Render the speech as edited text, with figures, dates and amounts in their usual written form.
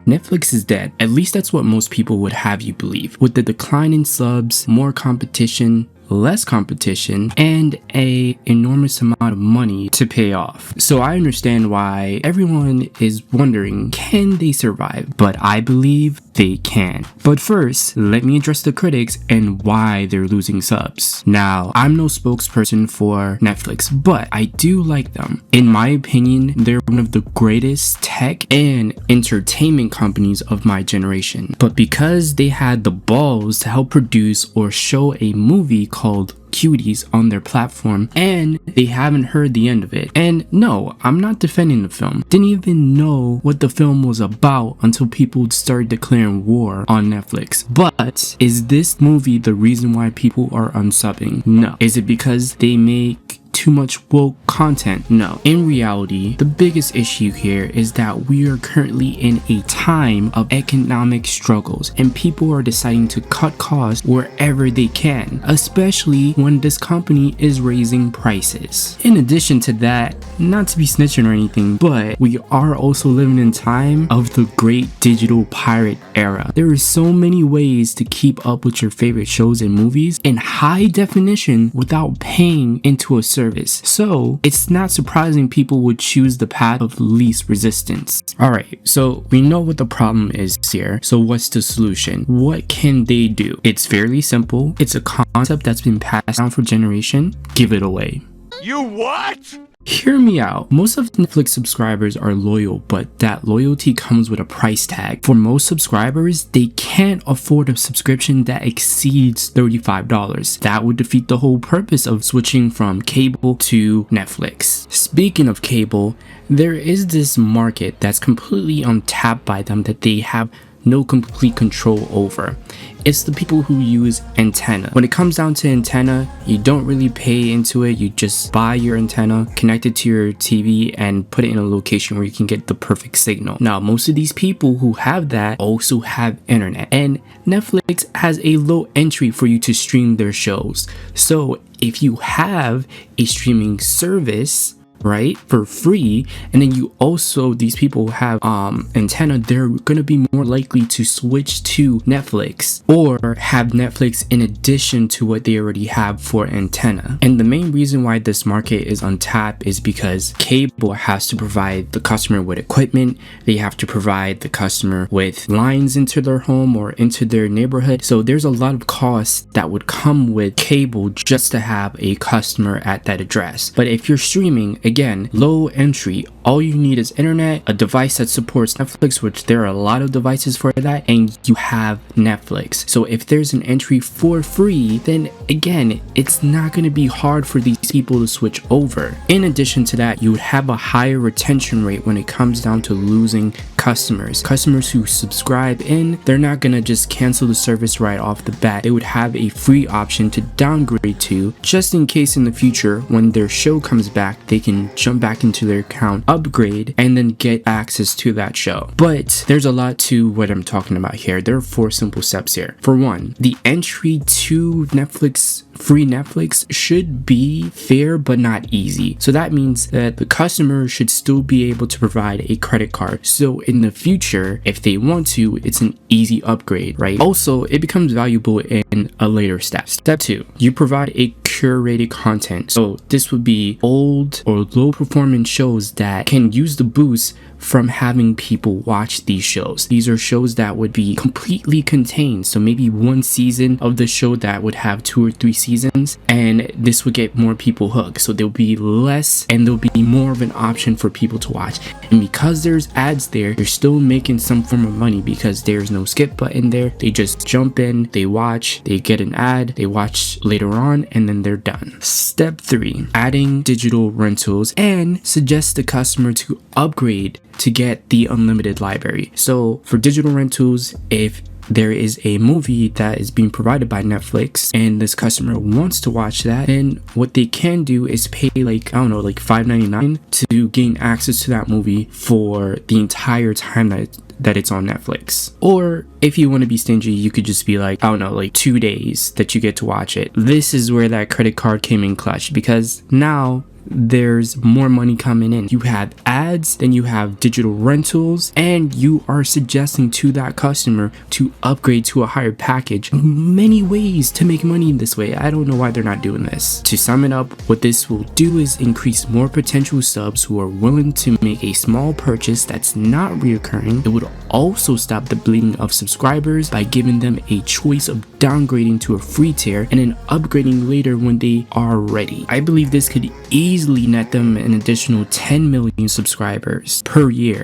Netflix is dead. At least that's what most people would have you believe. With the decline in subs, more competition, less competition, and a enormous amount of money to pay off. So I understand why everyone is wondering, can they survive? But I believe they can. But first, let me address the critics and why they're losing subs. Now, I'm no spokesperson for Netflix, but I do like them. In my opinion, they're one of the greatest tech and entertainment companies of my generation. But because they had the balls to help produce or show a movie called Cuties on their platform, and they haven't heard the end of it. And no, I'm not defending the film. Didn't even know what the film was about until people started declaring war on Netflix. But is this movie the reason why people are unsubbing? No. Is it because they make too much woke content? No. In reality, the biggest issue here is that we are currently in a time of economic struggles and people are deciding to cut costs wherever they can, especially when this company is raising prices. In addition to that, not to be snitching or anything, but we are also living in time of the great digital pirate era. There are so many ways to keep up with your favorite shows and movies in high definition without paying into a service. So it's not surprising people would choose the path of least resistance. Alright, so we know what the problem is here. So what's the solution? What can they do? It's fairly simple. It's a concept that's been passed down for generation. Give it away. You what? Hear me out. Most of Netflix subscribers are loyal, but that loyalty comes with a price tag. For most subscribers, they can't afford a subscription that exceeds $35. That would defeat the whole purpose of switching from cable to Netflix. Speaking of cable, there is this market that's completely untapped by them that they have no complete control over. It's the people who use antenna. When it comes down to antenna, you don't really pay into it. You just buy your antenna, connect it to your TV, and put it in a location where you can get the perfect signal. Now, most of these people who have that also have internet, and Netflix has a low entry for you to stream their shows. So if you have a streaming service, right, for free, and then you also, these people have antenna, they're gonna be more likely to switch to Netflix or have Netflix in addition to what they already have for antenna. And the main reason why this market is untapped is because cable has to provide the customer with equipment, they have to provide the customer with lines into their home or into their neighborhood. So there's a lot of costs that would come with cable just to have a customer at that address. But if you're streaming, again, low entry, all you need is internet, a device that supports Netflix, which there are a lot of devices for that, and you have Netflix. So if there's an entry for free, then again, it's not going to be hard for these people to switch over. In addition to that, you would have a higher retention rate when it comes down to losing customers. Customers who subscribe in, they're not going to just cancel the service right off the bat. They would have a free option to downgrade to, just in case in the future when their show comes back, they can jump back into their account, upgrade, and then get access to that show. But there's a lot to what I'm talking about here. There are 4 simple steps here. For one, the entry to Netflix, free Netflix, should be fair but not easy. So that means that the customer should still be able to provide a credit card. So in the future, if they want to, it's an easy upgrade, right? Also, it becomes valuable in a later step. Step 2, you provide a curated content. So this would be old or low performance shows that can use the boost from having people watch these shows. These are shows that would be completely contained. So maybe one season of the show that would have 2 or 3 seasons, and this would get more people hooked. So there'll be less and there'll be more of an option for people to watch. And because there's ads there, you're still making some form of money because there's no skip button there. They just jump in, they watch, they get an ad, they watch later on, and then they're done. Step 3, adding digital rentals, and suggest the customer to upgrade to get the unlimited library. So for digital rentals, if there is a movie that is being provided by Netflix and this customer wants to watch that, then what they can do is pay like, I don't know, like $5.99 to gain access to that movie for the entire time that it's on Netflix. Or if you want to be stingy, you could just be like, I don't know, like 2 days that you get to watch it. This is where that credit card came in clutch, because now there's more money coming in. You have ads, then you have digital rentals, and you are suggesting to that customer to upgrade to a higher package. Many ways to make money in this way. I don't know why they're not doing this. To sum it up, what this will do is increase more potential subs who are willing to make a small purchase that's not reoccurring. It would also stop the bleeding of subscribers by giving them a choice of downgrading to a free tier and then upgrading later when they are ready. I believe this could easily net them an additional 10 million subscribers per year.